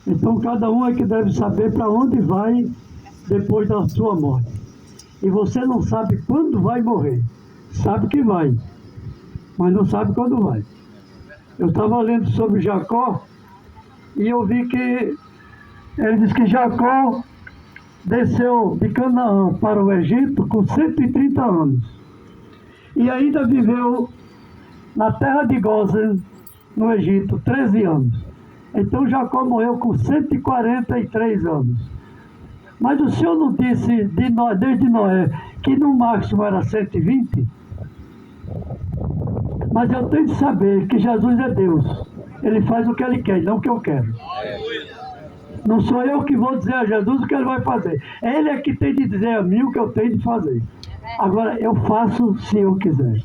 Então cada um é que deve saber para onde vai depois da sua morte. E você não sabe quando vai morrer. Sabe que vai, mas não sabe quando vai. Eu estava lendo sobre Jacó e eu vi que ele diz que Jacó desceu de Canaã para o Egito com 130 anos. E ainda viveu na terra de Gósen, no Egito, 13 anos. Então Jacó morreu com 143 anos. Mas o Senhor não disse desde Noé que no máximo era 120? Mas eu tenho de saber que Jesus é Deus. Ele faz o que Ele quer, não o que eu quero. Não sou eu que vou dizer a Jesus o que Ele vai fazer. Ele é que tem de dizer a mim o que eu tenho de fazer. Agora, eu faço se eu quiser.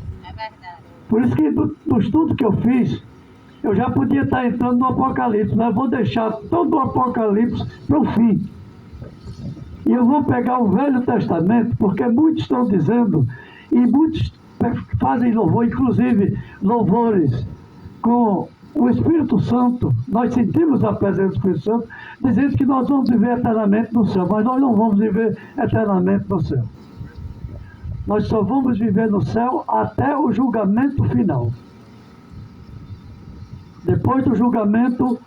Por isso que no estudo que eu fiz, eu já podia estar entrando no Apocalipse, mas eu vou deixar todo o Apocalipse para o fim. E eu vou pegar o Velho Testamento, porque muitos estão dizendo, e muitos fazem louvor, inclusive louvores com o Espírito Santo. Nós sentimos a presença do Espírito Santo, dizendo que nós vamos viver eternamente no céu, mas nós não vamos viver eternamente no céu. Nós só vamos viver no céu até o julgamento final. Depois do julgamento,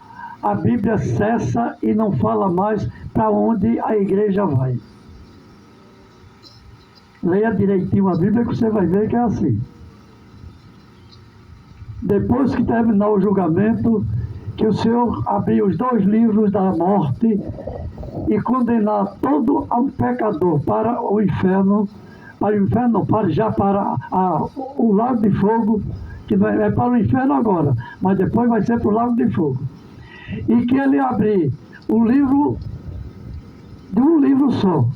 a Bíblia cessa e não fala mais para onde a igreja vai. Leia direitinho a Bíblia que você vai ver que é assim. Depois que terminar o julgamento, que o Senhor abrir os 2 livros da morte e condenar todo um pecador para o inferno, o lago de fogo, que não é para o inferno agora, mas depois vai ser para o lago de fogo. E que ele abrir o livro de um livro só,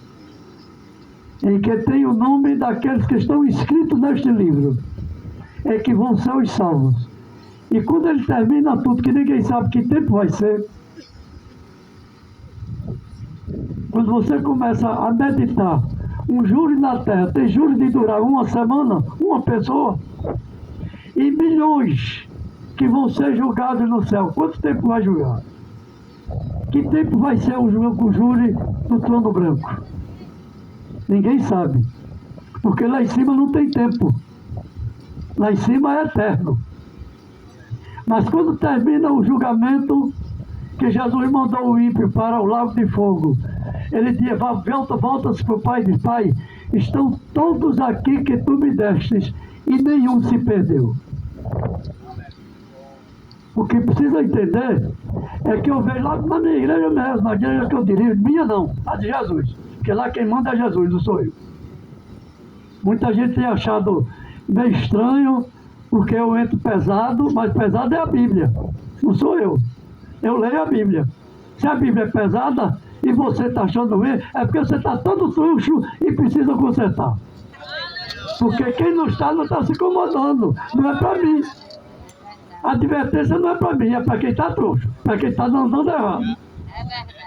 em que tem o nome daqueles que estão inscritos neste livro, é que vão ser os salvos. E quando ele termina tudo, que ninguém sabe que tempo vai ser, quando você começa a meditar, um júri na terra, tem júri de durar uma semana, uma pessoa, e milhões que vão ser julgados no céu. Quanto tempo vai julgar? Que tempo vai ser o júri do trono branco? Ninguém sabe. Porque lá em cima não tem tempo. Lá em cima é eterno. Mas quando termina o julgamento, que Jesus mandou o ímpio para o lago de fogo, ele diz, volta-se para o Pai e diz, Pai, estão todos aqui que tu me destes, e nenhum se perdeu. O que precisa entender é que eu vejo lá na minha igreja mesmo, na igreja que eu dirijo, minha não, a de Jesus, porque lá quem manda é Jesus, não sou eu. Muita gente tem achado meio estranho, porque eu entro pesado, mas pesado é a Bíblia, não sou eu. Eu leio a Bíblia. Se a Bíblia é pesada e você está achando ruim, é porque você está todo sujo e precisa consertar. Porque quem não está se incomodando, não é para mim. A advertência não é para mim, é para quem está trouxa, para quem está andando errado.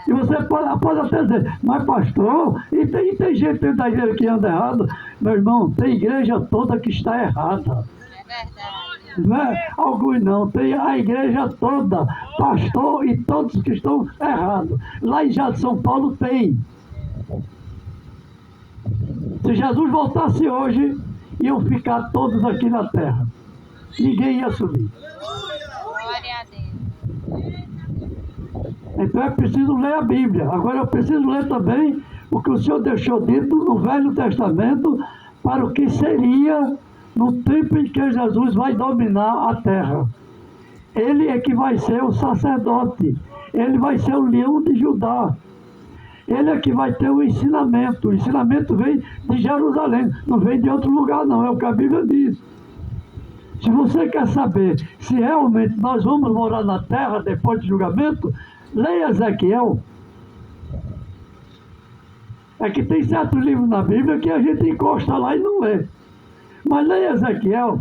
E você pode até dizer, mas pastor, e tem gente dentro da igreja que anda errado. Meu irmão, tem igreja toda que está errada. É verdade. Não é alguns não, tem a igreja toda, pastor e todos que estão errados. Lá em São Paulo tem. Se Jesus voltasse hoje, iam ficar todos aqui na terra. Ninguém ia subir. Glória a Deus. Então é preciso ler a Bíblia. Agora eu preciso ler também o que o Senhor deixou dito no Velho Testamento para o que seria no tempo em que Jesus vai dominar a terra. Ele é que vai ser o sacerdote. Ele vai ser o leão de Judá. Ele é que vai ter o ensinamento. O ensinamento vem de Jerusalém. Não vem de outro lugar não. É o que a Bíblia diz. Se você quer saber se realmente nós vamos morar na terra depois do julgamento, leia Ezequiel. É que tem certos livros na Bíblia que a gente encosta lá e não lê. Mas leia Ezequiel.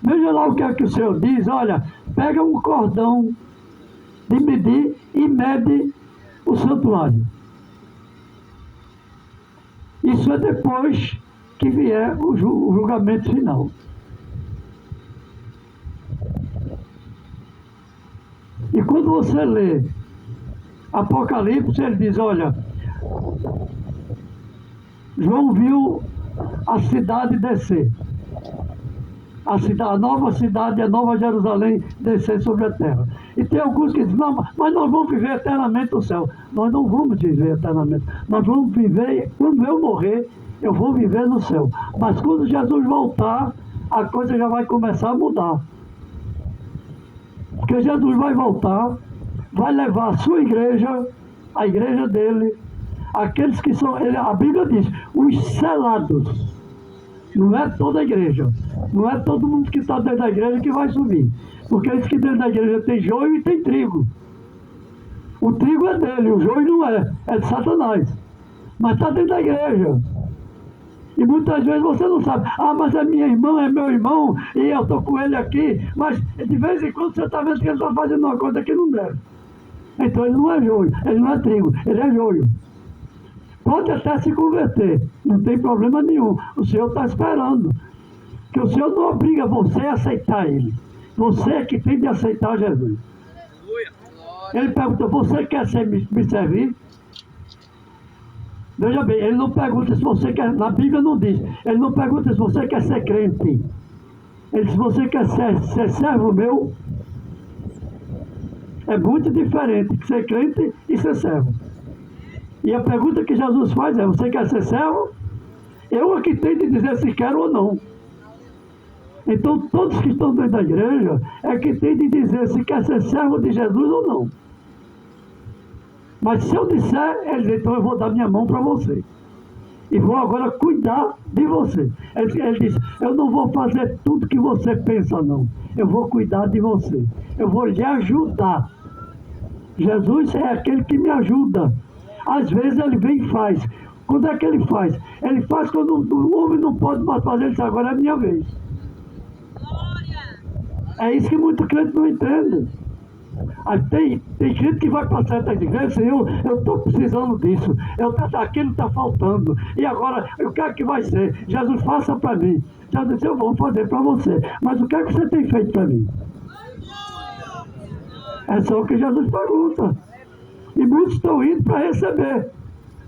Veja lá o que é que o Senhor diz. Olha, pega um cordão de medir e mede o santuário. Isso é depois que vier o julgamento final. E quando você lê Apocalipse, ele diz, olha, João viu a cidade descer. A nova cidade, a nova Jerusalém descer sobre a terra. E tem alguns que dizem, não, mas nós vamos viver eternamente no céu. Nós não vamos viver eternamente. Nós vamos viver, quando eu morrer, eu vou viver no céu. Mas quando Jesus voltar, a coisa já vai começar a mudar. Porque Jesus vai voltar, vai levar a sua igreja, a igreja dele, aqueles que são, a Bíblia diz, os selados. Não é toda a igreja. Não é todo mundo que está dentro da igreja que vai subir. Porque eles que dentro da igreja tem joio e tem trigo. O trigo é dele, o joio não é. É de Satanás. Mas está dentro da igreja. E muitas vezes você não sabe. Ah, mas é minha irmã, é meu irmão, e eu estou com ele aqui. Mas de vez em quando você está vendo que ele está fazendo uma coisa que não deve. Então ele não é joio, ele não é trigo, ele é joio. Pode até se converter, não tem problema nenhum. O Senhor está esperando. Que o Senhor não obriga você a aceitar Ele. Você é que tem de aceitar Jesus. Ele pergunta, você quer me servir? Veja bem, ele não pergunta se você quer, na Bíblia não diz, ele não pergunta se você quer ser crente. Ele diz, se você quer ser servo meu, é muito diferente de ser crente e ser servo. E a pergunta que Jesus faz é, você quer ser servo? Eu aqui tenho de dizer se quero ou não. Então todos que estão dentro da igreja é que tem de dizer se quer ser servo de Jesus ou não. Mas se eu disser, ele diz, então eu vou dar minha mão para você. E vou agora cuidar de você. Ele diz, eu não vou fazer tudo que você pensa não. Eu vou cuidar de você. Eu vou lhe ajudar. Jesus é aquele que me ajuda. Às vezes ele vem e faz. Quando é que ele faz? Ele faz quando o homem não pode mais fazer. Ele diz, agora é a minha vez. É isso que muito crente não entende. Aí tem gente que vai para certas igrejas, eu estou precisando disso, aquilo está faltando, e agora, o que é que vai ser? Jesus, faça para mim. Jesus disse, eu vou fazer para você, mas o que é que você tem feito para mim? É só o que Jesus pergunta. E muitos estão indo para receber,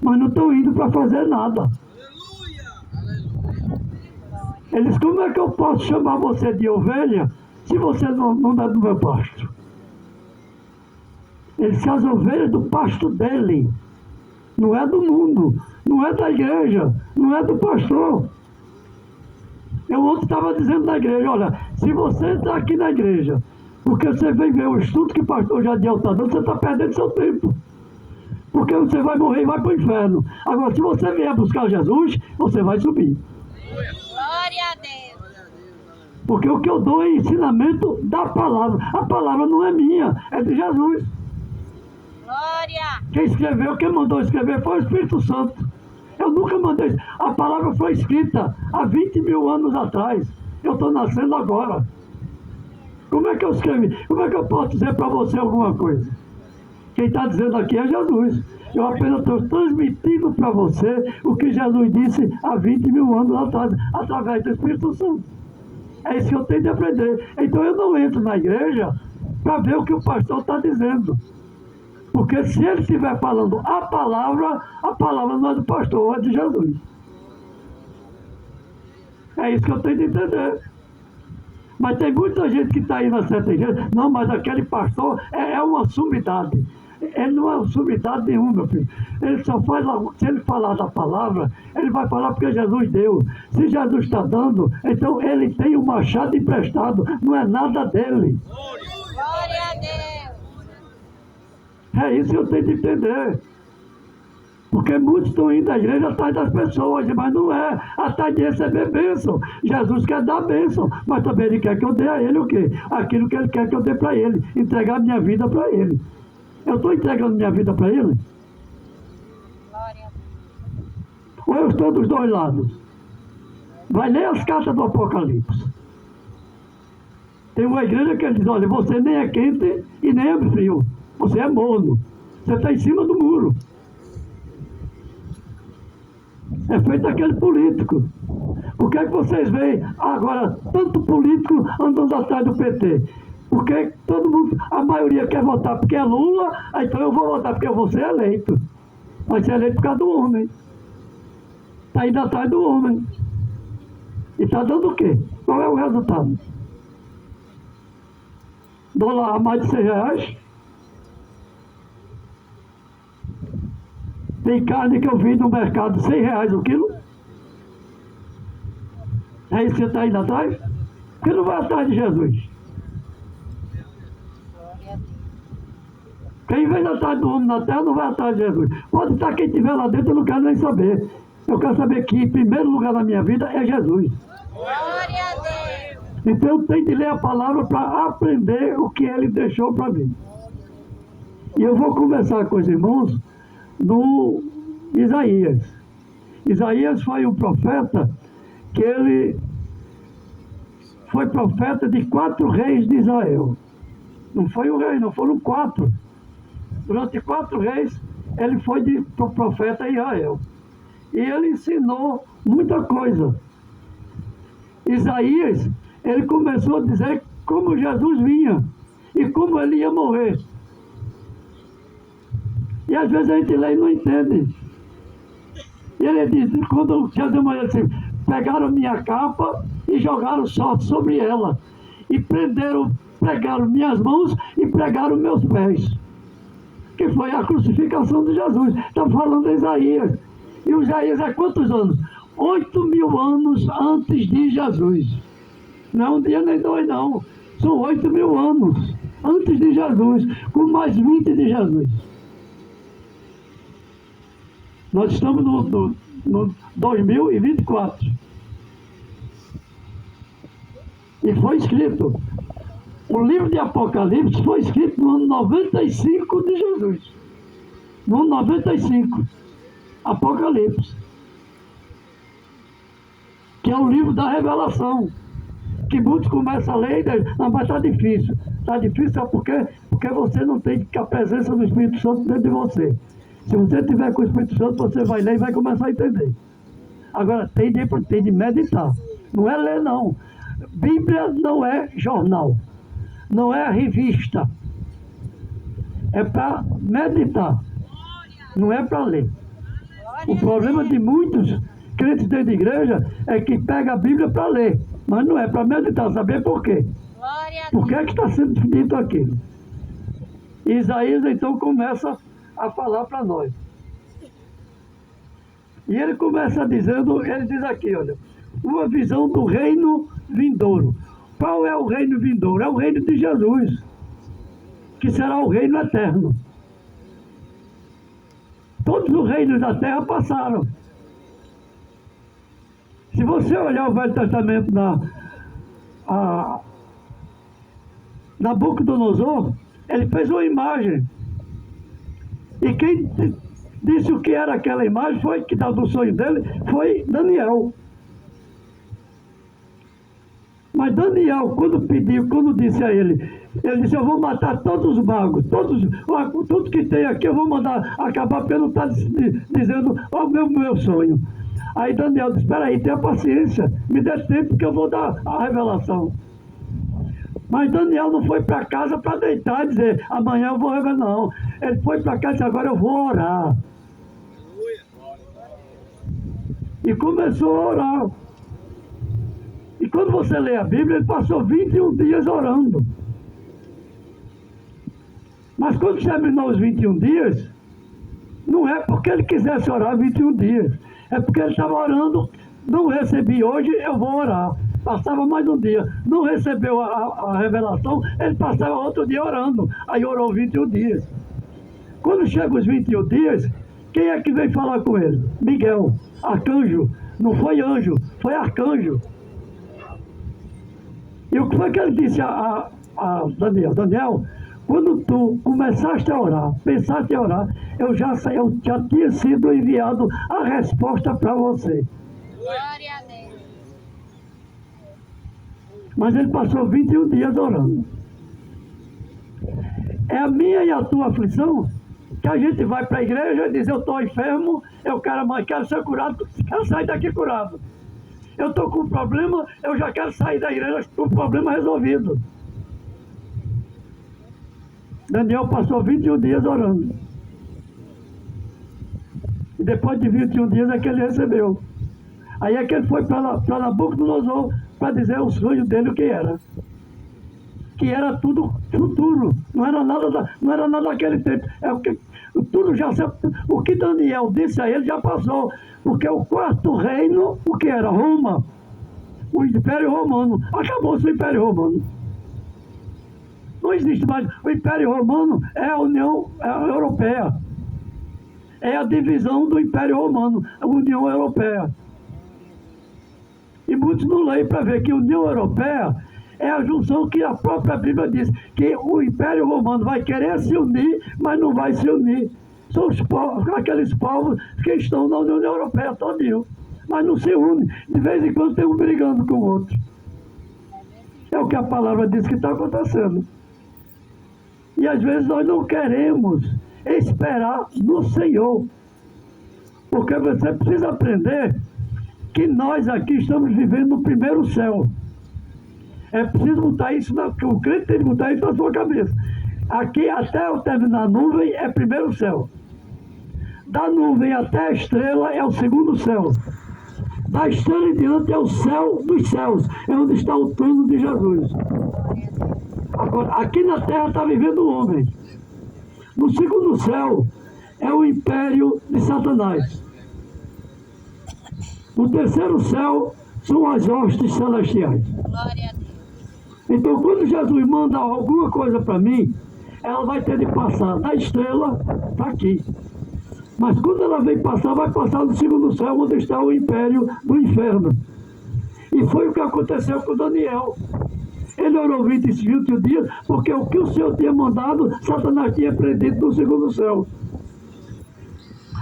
mas não estão indo para fazer nada. Eles, como é que eu posso chamar você de ovelha se você não dá do meu pasto? Ele se as ovelhas do pasto dele, não é do mundo, não é da igreja, não é do pastor. Eu ontem estava dizendo na igreja, olha, se você está aqui na igreja, porque você vem ver o estudo que o pastor Jadiel está dando, você está perdendo seu tempo. Porque você vai morrer e vai para o inferno. Agora, se você vier buscar Jesus, você vai subir. Glória a Deus. Porque o que eu dou é ensinamento da palavra. A palavra não é minha, é de Jesus. Glória. Quem escreveu, quem mandou escrever foi o Espírito Santo. Eu nunca mandei. A palavra foi escrita há 20 mil anos atrás. Eu estou nascendo agora. Como é que eu escrevi? Como é que eu posso dizer para você alguma coisa? Quem está dizendo aqui é Jesus. Eu apenas estou transmitindo para você o que Jesus disse há 20 mil anos atrás, através do Espírito Santo. É isso que eu tenho de aprender. Então eu não entro na igreja para ver o que o pastor está dizendo. Porque se ele estiver falando a palavra não é do pastor, é de Jesus. É isso que eu tenho de entender. Mas tem muita gente que está aí na certa igreja, não, mas aquele pastor é uma sumidade. Ele não é uma sumidade nenhuma, meu filho. Ele só faz, se ele falar da palavra, ele vai falar porque Jesus deu. Se Jesus está dando, então ele tem um machado emprestado, não é nada dele. Glória a Deus. É isso que eu tenho de entender. Porque muitos estão indo à igreja atrás das pessoas, mas não é atrás de receber bênção. Jesus quer dar bênção, mas também ele quer que eu dê a ele o quê? Aquilo que ele quer que eu dê para ele, entregar minha vida para ele. Eu estou entregando minha vida para ele? Glória a Deus. Ou eu estou dos dois lados? Vai ler as cartas do Apocalipse. Tem uma igreja que ele diz, olha, você nem é quente e nem é frio. Você é morno. Você está em cima do muro. É feito aquele político. Por que é que vocês veem agora tanto político andando atrás do PT? Porque todo mundo, a maioria quer votar porque é Lula, então eu vou votar porque eu vou ser eleito. Vai ser eleito por causa do homem. Está indo atrás do homem. E está dando o quê? Qual é o resultado? Dólar a mais de R$6. Tem carne que eu vi no mercado R$100 o quilo. É isso que você está indo atrás? Porque não vai atrás de Jesus. Glória a Deus. Quem vem atrás do homem na terra não vai atrás de Jesus. Pode estar quem estiver lá dentro, eu não quero nem saber. Eu quero saber que, em primeiro lugar na minha vida, é Jesus. Glória a Deus. Então eu tenho de ler a palavra para aprender o que ele deixou para mim. E eu vou conversar com os irmãos no Isaías. Isaías foi um profeta que ele foi profeta de 4 reis de Israel. Não foi um rei, não, foram 4. Durante 4 reis, ele foi de profeta em Israel. E ele ensinou muita coisa. Isaías, ele começou a dizer como Jesus vinha e como ele ia morrer. E às vezes a gente lê e não entende. E ele diz, quando Jesus morreu assim, pegaram minha capa e jogaram sorte sobre ela. E pregaram minhas mãos e pregaram meus pés. Que foi a crucificação de Jesus. Está falando de Isaías. E o Isaías é quantos anos? 8.000 anos antes de Jesus. Não é um dia nem 2, não. São 8.000 anos antes de Jesus, com mais 20 de Jesus. Nós estamos no 2024. E foi escrito. O livro de Apocalipse foi escrito no ano 95 de Jesus. No ano 95. Apocalipse. Que é o livro da revelação. Que muitos começam a ler e dizem, não, mas está difícil. Está difícil, sabe por quê? Porque você não tem a presença do Espírito Santo dentro de você. Se você tiver com o Espírito Santo, você vai ler e vai começar a entender. Agora, tem de meditar. Não é ler, não. Bíblia não é jornal. Não é revista. É para meditar. Não é para ler. O problema de muitos crentes dentro de igreja é que pega a Bíblia para ler. Mas não é para meditar. Saber por quê? Glória a Por que Deus. é que está sendo dito aquilo? Isaías então começa a falar para nós. E ele começa dizendo, ele diz aqui, olha, uma visão do reino vindouro. Qual é o reino vindouro? É o reino de Jesus, que será o reino eterno. Todos os reinos da terra passaram. Se você olhar o Velho Testamento na Nabucodonosor, ele fez uma imagem. E quem disse o que era aquela imagem, que dava o sonho dele, foi Daniel. Mas Daniel, quando disse a ele disse, eu vou matar todos os magos, tudo que tem aqui eu vou mandar acabar, porque não está dizendo o meu sonho. Aí Daniel disse, espera aí, tenha paciência, me dê tempo que eu vou dar a revelação. Mas Daniel não foi para casa para deitar e dizer, amanhã eu vou revelar, não. Ele foi para casa e disse, agora eu vou orar. E começou a orar. E quando você lê a Bíblia, ele passou 21 dias orando. Mas quando terminou os 21 dias, não é porque ele quisesse orar 21 dias. É porque ele estava orando, não recebi hoje, eu vou orar. Passava mais um dia, não recebeu a revelação, ele passava outro dia orando. Aí orou 21 dias. Quando chega os 21 dias, quem é que veio falar com ele? Miguel, arcanjo. Não foi anjo, foi arcanjo. E o que foi que ele disse a Daniel? Daniel, quando tu começaste a orar, pensaste em orar, eu já tinha sido enviado a resposta para você. Glória a Deus. Mas ele passou 21 dias orando. É a minha e a tua aflição que a gente vai para a igreja e diz, eu estou enfermo, eu quero ser curado, quero sair daqui curado. Eu estou com um problema, eu já quero sair da igreja com o problema resolvido. Daniel passou 21 dias orando. E depois de 21 dias é que ele recebeu. Aí é que ele foi para Nabucodonosor para dizer o sonho dele o que era. Que era tudo futuro. Não era nada daquele tempo. É o que, tudo já o que Daniel disse a ele já passou. Porque o quarto reino, o que era? Roma. O Império Romano. Acabou-se o Império Romano. Não existe mais. O Império Romano é a União Europeia. É a divisão do Império Romano, a União Europeia. E muitos não leem para ver que a União Europeia é a junção que a própria Bíblia diz, que o Império Romano vai querer se unir, mas não vai se unir. São os povos, aqueles povos que estão na União Europeia todinho, mas não se unem. De vez em quando tem um brigando com o outro. É o que a palavra diz que está acontecendo. E às vezes nós não queremos esperar no Senhor. Porque você precisa aprender que nós aqui estamos vivendo no primeiro céu. É preciso botar isso, o crente tem que botar isso na sua cabeça. Aqui até eu terminar a nuvem é primeiro céu. Da nuvem até a estrela é o segundo céu. Da estrela em diante é o céu dos céus. É onde está o trono de Jesus. Agora, aqui na terra está vivendo o homem. No segundo céu é o império de Satanás. No terceiro céu são as hostes celestiais. Glória a Deus. Então, quando Jesus manda alguma coisa para mim, ela vai ter de passar da estrela para aqui. Mas quando ela vem passar, vai passar no segundo céu, onde está o império do inferno. E foi o que aconteceu com Daniel. Ele orou 21 dias, porque o que o Senhor tinha mandado, Satanás tinha prendido no segundo céu.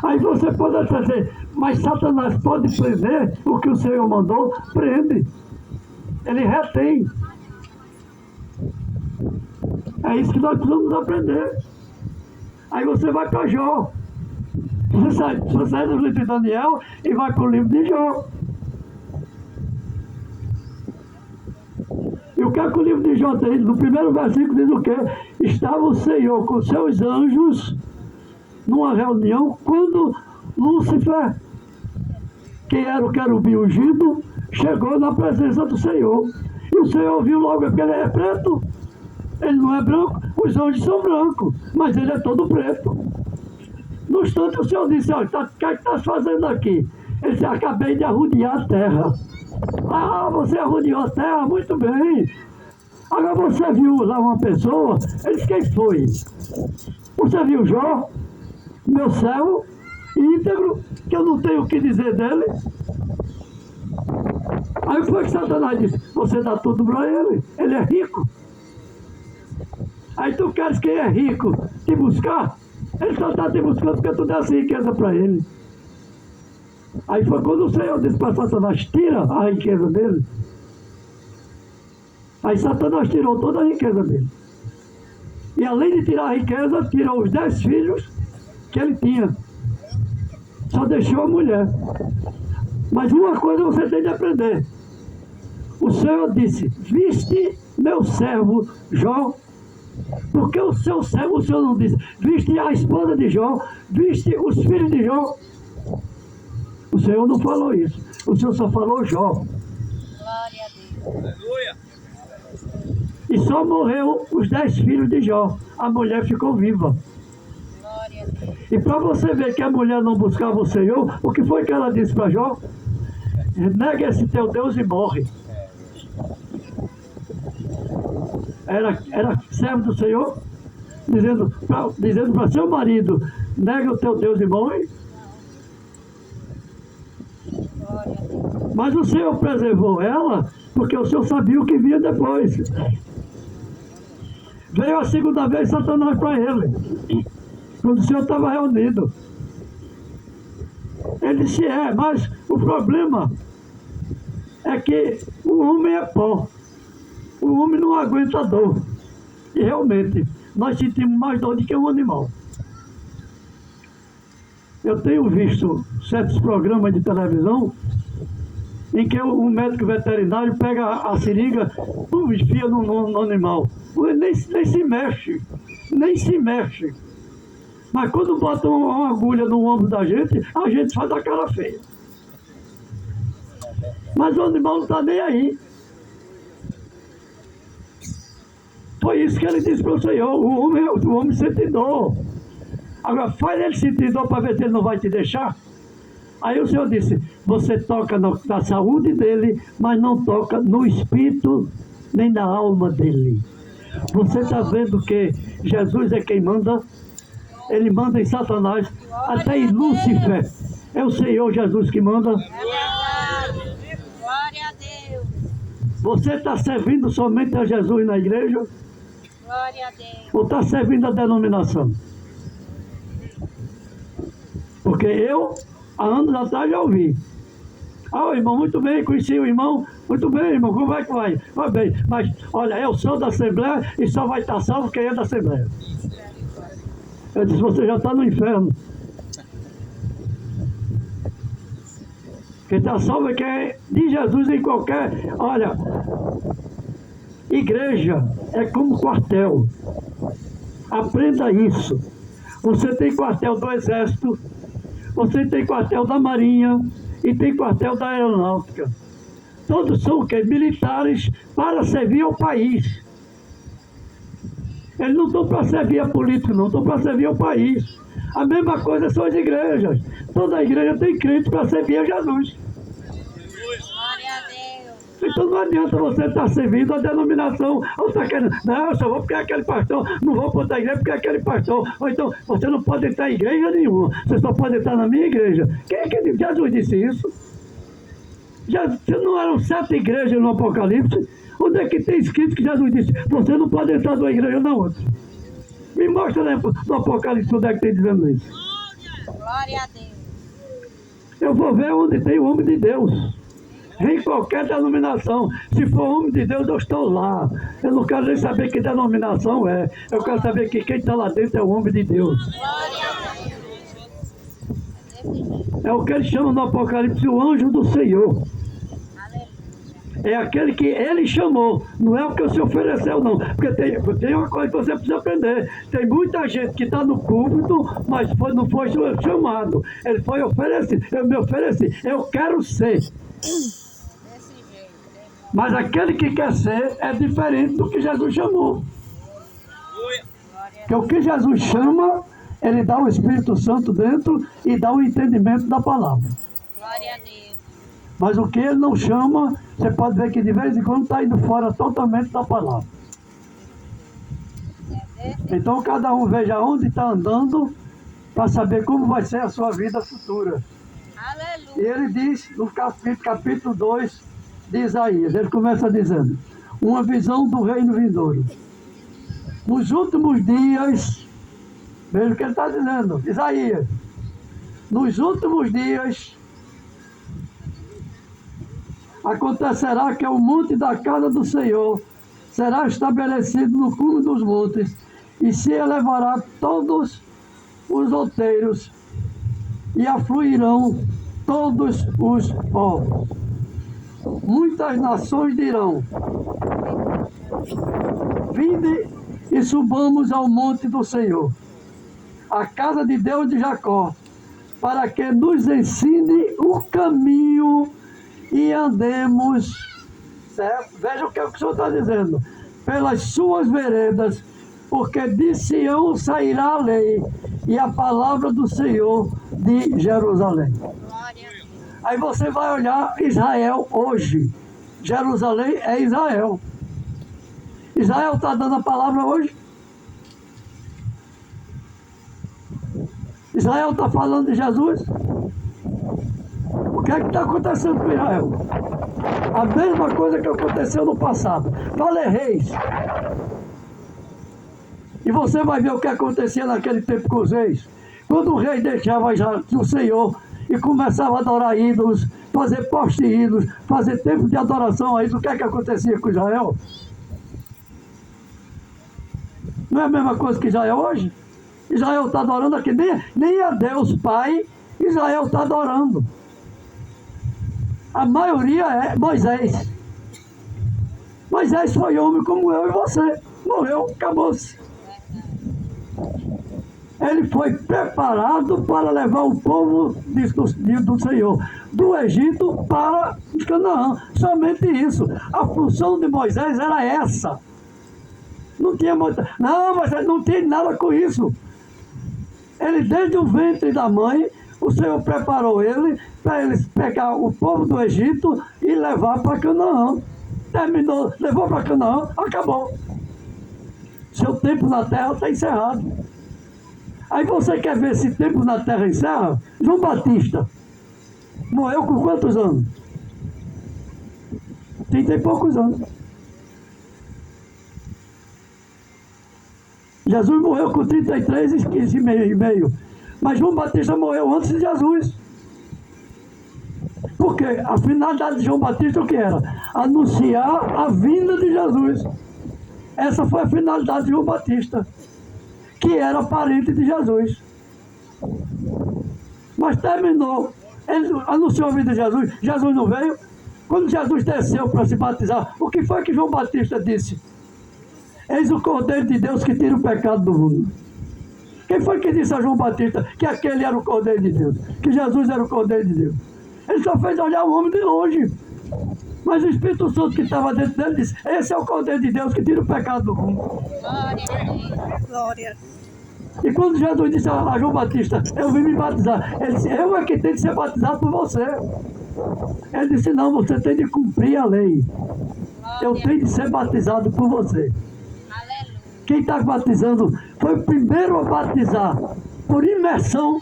Aí você pode até dizer, mas Satanás pode prender o que o Senhor mandou? Prende. Ele retém. É isso que nós precisamos aprender. Aí você vai para Jó. Você sai do livro de Daniel e vai para o livro de Jó. E o que é que o livro de Jó diz? No primeiro versículo diz o quê? Estava o Senhor com seus anjos numa reunião quando Lúcifer, que era o querubim ungido, chegou na presença do Senhor. E o Senhor viu logo que ele é preto. Ele não é branco, os anjos são brancos, mas ele é todo preto. No instante o Senhor disse, olha, o que é que estás fazendo aqui? Ele disse, acabei de arrodear a terra. Ah, você arrodeou a terra? Muito bem. Agora você viu lá uma pessoa? Ele disse, quem foi? Você viu Jó, meu servo, íntegro, que eu não tenho o que dizer dele? Aí foi que Satanás disse, você dá tudo para ele é rico. Aí tu queres quem é rico te buscar? Ele só está te buscando porque tu desse riqueza para ele. Aí foi quando o Senhor disse para Satanás, tira a riqueza dele. Aí Satanás tirou toda a riqueza dele. E além de tirar a riqueza, tirou os 10 filhos que ele tinha. Só deixou a mulher. Mas uma coisa você tem de aprender. O Senhor disse, viste meu servo Jó. Porque o seu servo, o Senhor não disse, viste a esposa de Jó, viste os filhos de Jó. O Senhor não falou isso. O Senhor só falou Jó. Glória a Deus. Aleluia. E só morreu os 10 filhos de Jó. A mulher ficou viva. Glória a Deus. E para você ver que a mulher não buscava o Senhor, o que foi que ela disse para Jó? Nega esse teu Deus e morre. Era servo do Senhor, dizendo para seu marido, nega o teu Deus e morre. Glória a Deus. Mas o Senhor preservou ela, porque o Senhor sabia o que vinha depois. Veio a segunda vez Satanás para ele, quando o Senhor estava reunido. Ele disse, mas o problema é que o homem é pó. O homem não aguenta dor. E realmente, nós sentimos mais dor do que um animal. Eu tenho visto certos programas de televisão em que o médico veterinário pega a seringa, enfia no animal. Ele nem se mexe, nem se mexe. Mas quando bota uma agulha no ombro da gente, a gente faz a cara feia. Mas o animal não está nem aí. Foi isso que ele disse para o Senhor, o homem sente dor. Agora, faz ele sentir dor para ver se ele não vai te deixar. Aí o Senhor disse, você toca na saúde dele, mas não toca no espírito nem na alma dele. Você está vendo que Jesus é quem manda? Ele manda em Satanás, até em Lúcifer. É o Senhor Jesus que manda. É verdade. Glória a Deus. Você está servindo somente a Jesus na igreja? Glória a Deus. Ou está servindo a denominação? Porque eu, há anos atrás, já ouvi. Ah, irmão, muito bem, conheci o irmão. Muito bem, irmão, como é que vai? Vai bem, mas, olha, eu sou da Assembleia e só vai estar salvo quem é da Assembleia. Eu disse, você já está no inferno. Quem está salvo é quem é de Jesus em qualquer... Olha, igreja é como quartel. Aprenda isso. Você tem quartel do Exército, você tem quartel da Marinha e tem quartel da Aeronáutica. Todos são o quê? Militares para servir ao país. Eles não estão para servir a política, não, estão para servir ao país. A mesma coisa são as igrejas. Toda igreja tem crente para servir a Jesus. Glória a Deus. Então não adianta você estar servindo a denominação. Ou está querendo, não, eu só vou porque é aquele pastor, não vou para outra igreja porque é aquele pastor. Ou então, você não pode entrar em igreja nenhuma, você só pode entrar na minha igreja. Quem é que Jesus disse isso? Já não eram 7 igrejas no Apocalipse? Onde é que tem escrito que Jesus disse, você não pode entrar numa igreja na outra? Me mostra no Apocalipse onde é que tem dizendo isso. Glória a Deus. Eu vou ver onde tem o homem de Deus. Em qualquer denominação. Se for homem de Deus, eu estou lá. Eu não quero nem saber que denominação é. Eu quero saber que quem está lá dentro é o homem de Deus. Glória a Deus. É o que ele chama no Apocalipse o anjo do Senhor. É aquele que ele chamou, não é o que se ofereceu, não. Porque tem uma coisa que você precisa aprender. Tem muita gente que está no púlpito, mas não foi chamado. Ele foi oferecido. Eu me ofereci. Eu quero ser. Desse jeito. Mas aquele que quer ser é diferente do que Jesus chamou. Porque o que Jesus chama, ele dá o Espírito Santo dentro e dá o entendimento da palavra. Glória a Deus. Mas o que ele não chama, você pode ver que de vez em quando está indo fora totalmente da palavra. Então cada um veja onde está andando para saber como vai ser a sua vida futura. E Aleluia. ele diz no capítulo 2 de Isaías, ele começa dizendo, uma visão do reino vindouro. Nos últimos dias, veja o que ele está dizendo, Isaías, nos últimos dias, acontecerá que o monte da casa do Senhor será estabelecido no cume dos montes e se elevará todos os outeiros e afluirão todos os povos. Muitas nações dirão, vinde e subamos ao monte do Senhor, a casa de Deus de Jacó, para que nos ensine o caminho e andemos, certo? Veja o que o Senhor está dizendo, pelas suas veredas, porque de Sião sairá a lei e a palavra do Senhor de Jerusalém. Glória a Deus. Aí você vai olhar Israel hoje. Jerusalém é Israel. Israel está dando a palavra hoje? Israel está falando de Jesus? O que é que está acontecendo com Israel? A mesma coisa que aconteceu no passado. Fala reis. E você vai ver o que acontecia naquele tempo com os reis. Quando o rei deixava o Senhor e começava a adorar ídolos, fazer poste de ídolos, fazer tempo de adoração a ídolos, o que é que acontecia com Israel? Não é a mesma coisa que Israel hoje? Israel está adorando aqui, nem a Deus Pai, Israel está adorando. A maioria é Moisés. Moisés foi homem como eu e você. Morreu, acabou-se. Ele foi preparado para levar o povo do Senhor do Egito para os Canaã. Somente isso. A função de Moisés era essa. Não tinha muita... Não, mas ele não tinha nada com isso. Ele, desde o ventre da mãe, o Senhor preparou ele para eles pegar o povo do Egito e levar para Canaã. Terminou, levou para Canaã, acabou. Seu tempo na terra está encerrado. Aí você quer ver esse tempo na terra encerra? João Batista morreu com quantos anos? 30 e poucos anos. Jesus morreu com 33 e meio. Mas João Batista morreu antes de Jesus. Porque a finalidade de João Batista o que era? Anunciar a vinda de Jesus. Essa foi a finalidade de João Batista, que era parente de Jesus. Mas terminou. Ele anunciou a vinda de Jesus. Jesus não veio. Quando Jesus desceu para se batizar, o que foi que João Batista disse? Eis o Cordeiro de Deus que tira o pecado do mundo. Quem foi que disse a João Batista que aquele era o Cordeiro de Deus? Que Jesus era o Cordeiro de Deus? Ele só fez olhar o homem de longe. Mas o Espírito Santo que estava dentro dele disse: esse é o Cordeiro de Deus que tira o pecado do mundo. Glória a Deus. Glória. E quando Jesus disse a João Batista: eu vim me batizar, ele disse: eu é que tenho de ser batizado por você. Ele disse: não, você tem de cumprir a lei. Eu tenho de ser batizado por você. Aleluia. Quem está batizando foi o primeiro a batizar por imersão.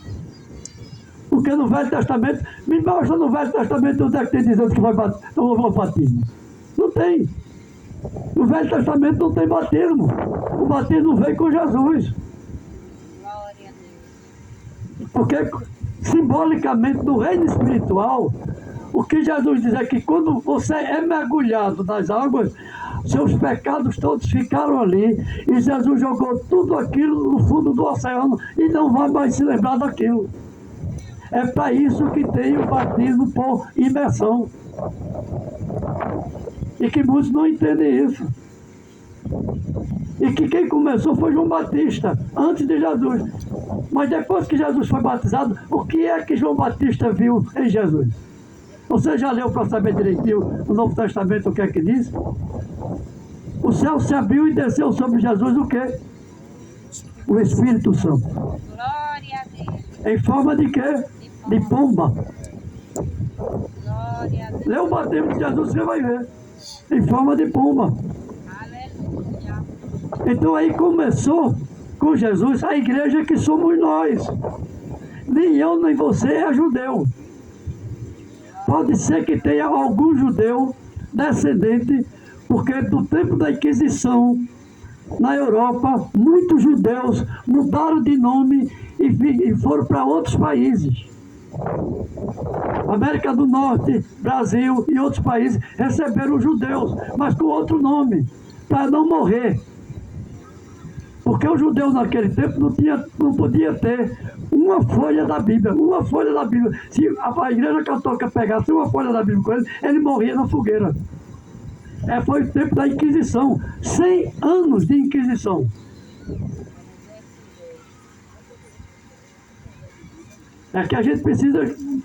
Porque no Velho Testamento, me mostra no Velho Testamento onde é que tem dizendo que vai o batismo. Não tem. No Velho Testamento não tem batismo. O batismo veio com Jesus. Glória a Deus. Porque simbolicamente no reino espiritual, o que Jesus diz é que quando você é mergulhado nas águas, seus pecados todos ficaram ali e Jesus jogou tudo aquilo no fundo do oceano e não vai mais se lembrar daquilo. É para isso que tem o batismo por imersão. E que muitos não entendem isso. E que quem começou foi João Batista, antes de Jesus. Mas depois que Jesus foi batizado, o que é que João Batista viu em Jesus? Você já leu para saber direitinho o Novo Testamento o que é que diz? O céu se abriu e desceu sobre Jesus o quê? O Espírito Santo. Glória a Deus. Em forma de quê? De pomba. Glória a Deus. Lê o batismo de Jesus, você vai ver. Em forma de pomba. Aleluia. Então aí começou com Jesus a igreja que somos nós. Nem eu nem você é judeu. Pode ser que tenha algum judeu descendente, porque do tempo da Inquisição, na Europa, muitos judeus mudaram de nome e foram para outros países. América do Norte, Brasil e outros países receberam judeus, mas com outro nome, para não morrer. Porque o judeu naquele tempo não podia ter uma folha da Bíblia, uma folha da Bíblia. Se a igreja católica pegasse uma folha da Bíblia com ele morria na fogueira. Foi o tempo da Inquisição, 100 anos de Inquisição. É que a gente precisa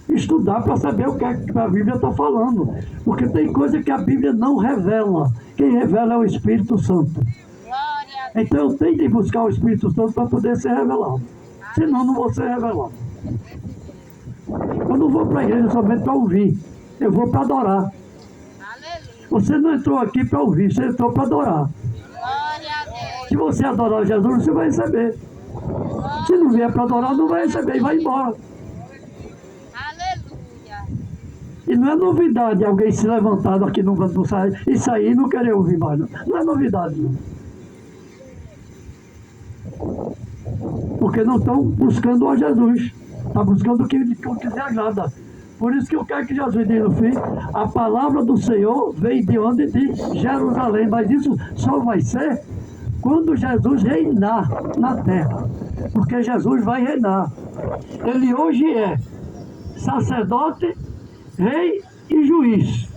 estudar para saber o que a Bíblia está falando. Porque tem coisa que a Bíblia não revela. Quem revela é o Espírito Santo. Glória a Deus. Então eu tenho de buscar o Espírito Santo para poder ser revelado. Senão não vou ser revelado. Eu não vou para a igreja somente para ouvir. Eu vou para adorar. Aleluia. Você não entrou aqui para ouvir, você entrou para adorar. Glória a Deus. Se você adorar Jesus, você vai receber. Se não vier para adorar, não vai receber e vai embora. Aleluia. E não é novidade alguém se levantar daqui no canto do sair e sair e não querer ouvir mais. Não é novidade, não. Porque não estão buscando a Jesus. Estão buscando o que lhe agrada. Por isso que eu quero que Jesus diz no fim: a palavra do Senhor veio de onde? De Jerusalém. Mas isso só vai ser quando Jesus reinar na terra. Porque Jesus vai reinar. Ele hoje é sacerdote, rei e juiz.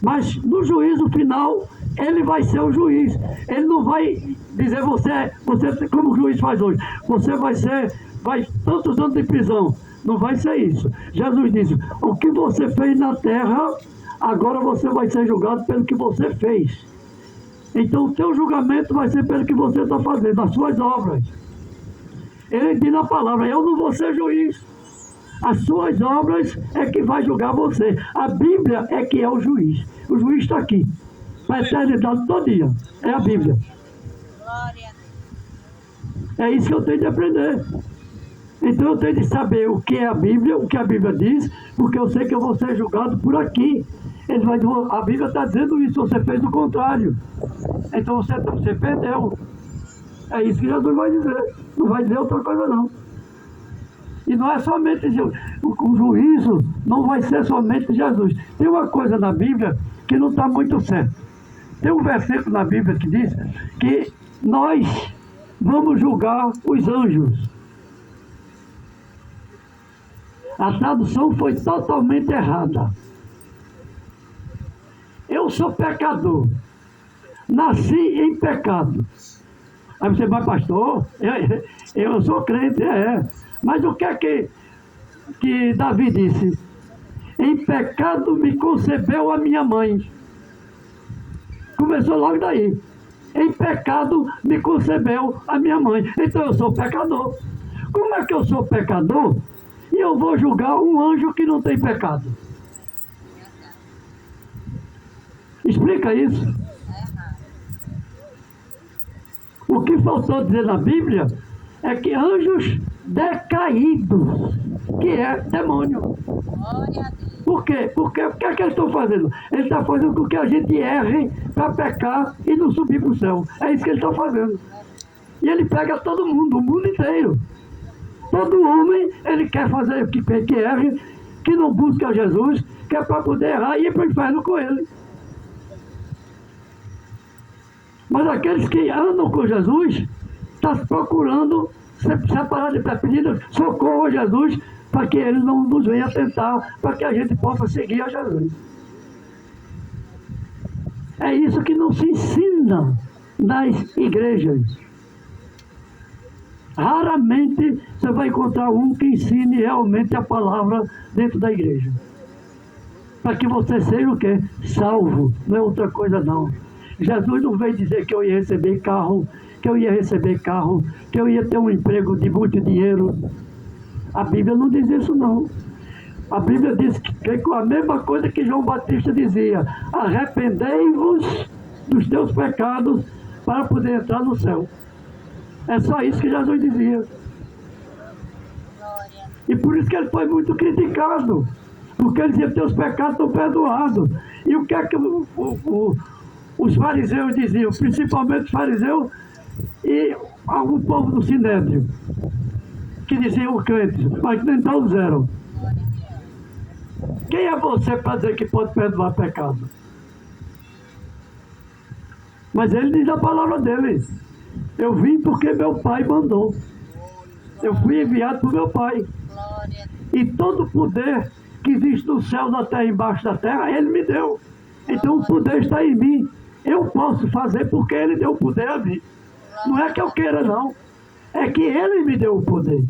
Mas no juízo final, ele vai ser o juiz. Ele não vai dizer você como o juiz faz hoje. Você vai tantos anos de prisão. Não vai ser isso. Jesus disse, o que você fez na terra, agora você vai ser julgado pelo que você fez. Então o teu julgamento vai ser pelo que você está fazendo, as suas obras. Ele diz na palavra, eu não vou ser juiz. As suas obras é que vai julgar você. A Bíblia é que é o juiz. O juiz está aqui. Para a eternidade todo dia. É a Bíblia. Glória a Deus. É isso que eu tenho de aprender. Então eu tenho de saber o que é a Bíblia, o que a Bíblia diz, porque eu sei que eu vou ser julgado por aqui. Ele vai dizer, a Bíblia está dizendo isso, você fez o contrário. Então você perdeu. É isso que Jesus vai dizer. Não vai dizer outra coisa não. E não é somente o juízo, não vai ser somente Jesus. Tem uma coisa na Bíblia que não está muito certa. Tem um versículo na Bíblia que diz que nós vamos julgar os anjos. A tradução foi totalmente errada. Eu sou pecador. Nasci em pecado. Aí você vai, pastor, eu sou crente, Mas o que é que Davi disse? Em pecado me concebeu a minha mãe. Começou logo daí. Em pecado me concebeu a minha mãe. Então eu sou pecador. Como é que eu sou pecador e eu vou julgar um anjo que não tem pecado? Explica isso. O que faltou dizer na Bíblia é que anjos decaídos, que é demônio. Glória a Deus. Por quê? Porque o que é que eles estão fazendo? Eles estão fazendo com que a gente erre para pecar e não subir para o céu. É isso que eles estão fazendo. E ele pega todo mundo, o mundo inteiro. Todo homem, ele quer fazer que erre, que não busca Jesus, que é para poder errar e ir para o inferno com ele. Mas aqueles que andam com Jesus, estão procurando separar de pedindo socorro a Jesus, para que ele não nos venha tentar, para que a gente possa seguir a Jesus. É isso que não se ensina nas igrejas. Raramente você vai encontrar um que ensine realmente a palavra dentro da igreja. Para que você seja o quê? Salvo, não é outra coisa não. Jesus não veio dizer que eu ia receber carro, que eu ia ter um emprego de muito dinheiro. A Bíblia não diz isso não. A Bíblia diz que com a mesma coisa que João Batista dizia, arrependei-vos dos teus pecados para poder entrar no céu. É só isso que Jesus dizia. Glória. E por isso que ele foi muito criticado, porque ele dizia que teus pecados estão perdoados. E o que é que os fariseus diziam, principalmente os fariseus e algum povo do Sinédrio, que diziam crentes, mas nem todos eram. Quem é você para dizer que pode perdoar pecado? Mas ele diz a palavra dele. Eu vim porque meu pai mandou. Eu fui enviado por meu pai. Glória. E todo o poder que existe no céu, na terra e embaixo da terra, ele me deu. Então o poder está em mim. Eu posso fazer porque ele deu o poder a mim. Não é que eu queira não. É que ele me deu o poder.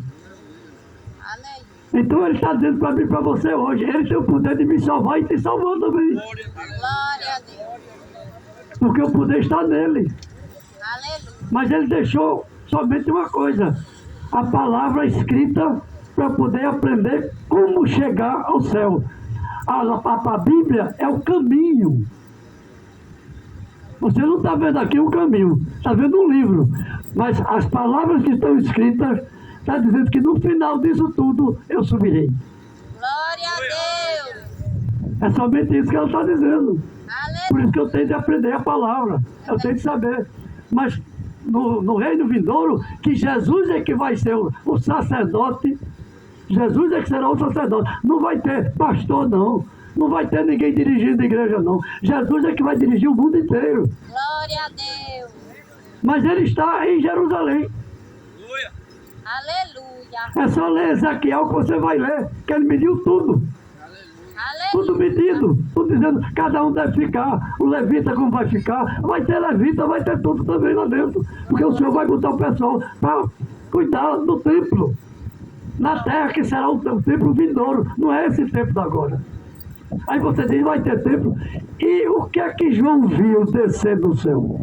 Amém. Então ele está dizendo para mim, para você hoje, ele tem o poder de me salvar e te salvou também. Glória a Deus. Porque o poder está nele. Aleluia. Mas ele deixou somente uma coisa, a palavra escrita para poder aprender como chegar ao céu. A Bíblia é o caminho. Você não está vendo aqui um caminho, está vendo um livro. Mas as palavras que estão escritas, está dizendo que no final disso tudo eu subirei. Glória a Deus. É somente isso que ela está dizendo. Aleluia. Por isso que eu tenho de aprender a palavra. Eu tenho de saber. Mas no reino vindouro, que Jesus é que vai ser o sacerdote. Jesus é que será o sacerdote. Não vai ter pastor, não. Não vai ter ninguém dirigindo a igreja, não. Jesus é que vai dirigir o mundo inteiro. Glória a Deus. Mas ele está em Jerusalém. Aleluia. É só ler Ezequiel que você vai ler, que ele mediu tudo. Tudo medido, tudo dizendo, cada um deve ficar, o levita como vai ficar, vai ter levita, vai ter tudo também lá dentro, porque o Senhor vai botar o pessoal para cuidar do templo, na terra que será o templo vindouro, não é esse templo da agora. Aí você diz, vai ter templo, e o que é que João viu descer do céu?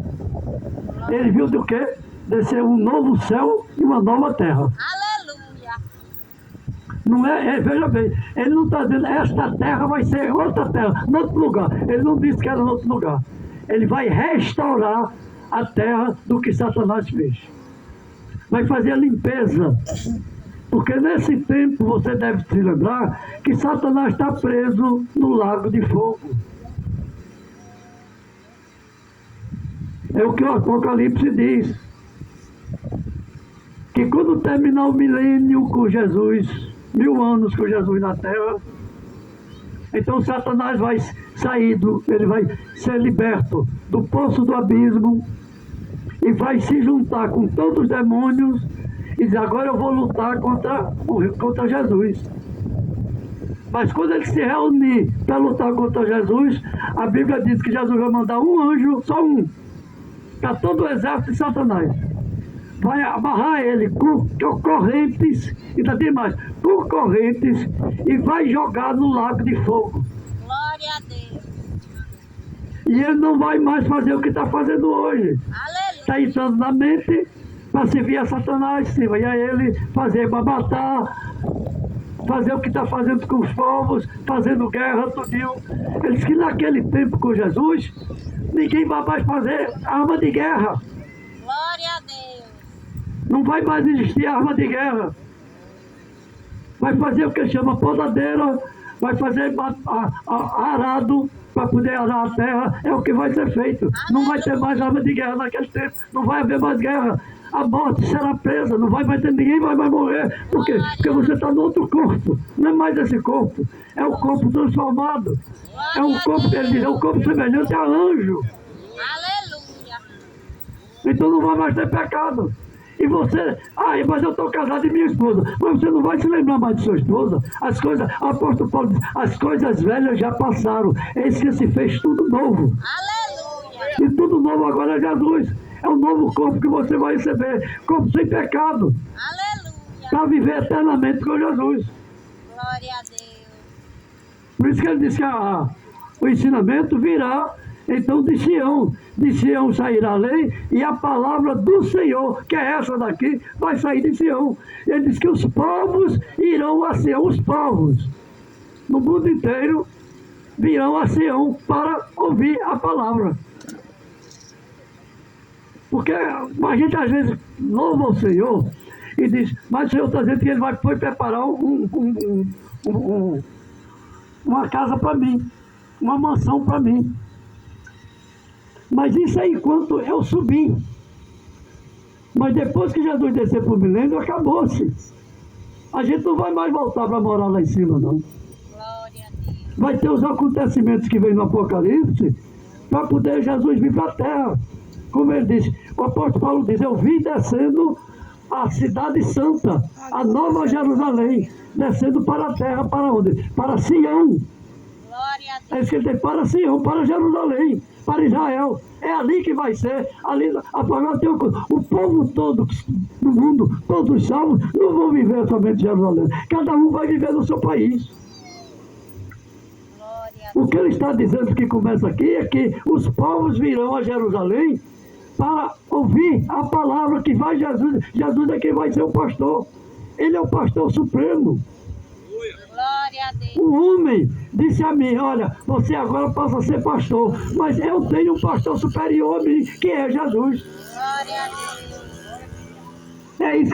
Ele viu do quê? Descer um novo céu e uma nova terra. Aleluia. Não veja bem, ele não está dizendo esta terra vai ser outra terra, em outro lugar. Ele não disse que era em outro lugar. Ele vai restaurar a terra do que Satanás fez. Vai fazer a limpeza. Porque nesse tempo você deve se lembrar que Satanás está preso no lago de fogo. É o que o Apocalipse diz. Que quando terminar o milênio com Jesus, 1000 anos com Jesus na terra, então Satanás vai sair, ele vai ser liberto do poço do abismo e vai se juntar com todos os demônios e dizer, agora eu vou lutar contra Jesus. Mas quando ele se reunir para lutar contra Jesus, a Bíblia diz que Jesus vai mandar um anjo, só um, para todo o exército de Satanás. Vai amarrar ele com correntes, e ainda tem mais, com correntes, e vai jogar no lago de fogo. Glória a Deus. E ele não vai mais fazer o que está fazendo hoje. Aleluia. Está entrando na mente para servir a Satanás, sim, vai a ele fazer para matar, fazer o que está fazendo com os povos, fazendo guerra, tudinho. Ele disse que naquele tempo com Jesus, ninguém vai mais fazer arma de guerra. Glória a Deus. Não vai mais existir arma de guerra. Vai fazer o que chama podadeira, vai fazer arado para poder arar a terra, é o que vai ser feito. Não vai ter mais arma de guerra naquele tempo, não vai haver mais guerra. A morte será presa, não vai mais ter ninguém, vai mais morrer. Por quê? Porque você está no outro corpo, não é mais esse corpo, é o corpo transformado. É um corpo, ele diz, é um corpo semelhante a anjo. Aleluia. Então não vai mais ter pecado. E você, mas eu estou casado e minha esposa. Mas você não vai se lembrar mais de sua esposa. As coisas, o apóstolo Paulo diz, as coisas velhas já passaram. Eis que se fez tudo novo. Aleluia. E tudo novo agora é Jesus. É um novo corpo que você vai receber. Corpo sem pecado. Aleluia. Para viver eternamente com Jesus. Glória a Deus. Por isso que ele disse que o ensinamento virá então de Sião. De Sião sairá a lei e a palavra do Senhor, que é essa daqui, vai sair de Sião. Ele diz que os povos irão a Sião, os povos no mundo inteiro virão a Sião para ouvir a palavra. Porque a gente às vezes louva o Senhor e diz, mas o Senhor está dizendo que ele foi preparar uma casa para mim, uma mansão para mim. Mas isso é enquanto eu subir. Mas depois que Jesus descer para o milênio, acabou-se. A gente não vai mais voltar para morar lá em cima, não. Glória a Deus. Vai ter os acontecimentos que vem no Apocalipse para poder Jesus vir para a terra. Como ele disse, o apóstolo Paulo diz, eu vim descendo a cidade santa, a nova Jerusalém, descendo para a terra, para onde? Para Sião. Glória a Deus. É isso que ele tem, para Sião, para Jerusalém, para Israel. É ali que vai ser. Ali, agora tem uma coisa, o povo todo do mundo, todos os salvos, não vão viver somente em Jerusalém. Cada um vai viver no seu país. Glória a O que ele está dizendo que começa aqui é que os povos virão a Jerusalém para ouvir a palavra que vai Jesus. Jesus é quem vai ser o pastor. Ele é o pastor supremo. Glória a Deus. Um homem disse a mim, olha, você agora passa a ser pastor, mas eu tenho um pastor superior a mim, que é Jesus. Glória a Deus. É isso.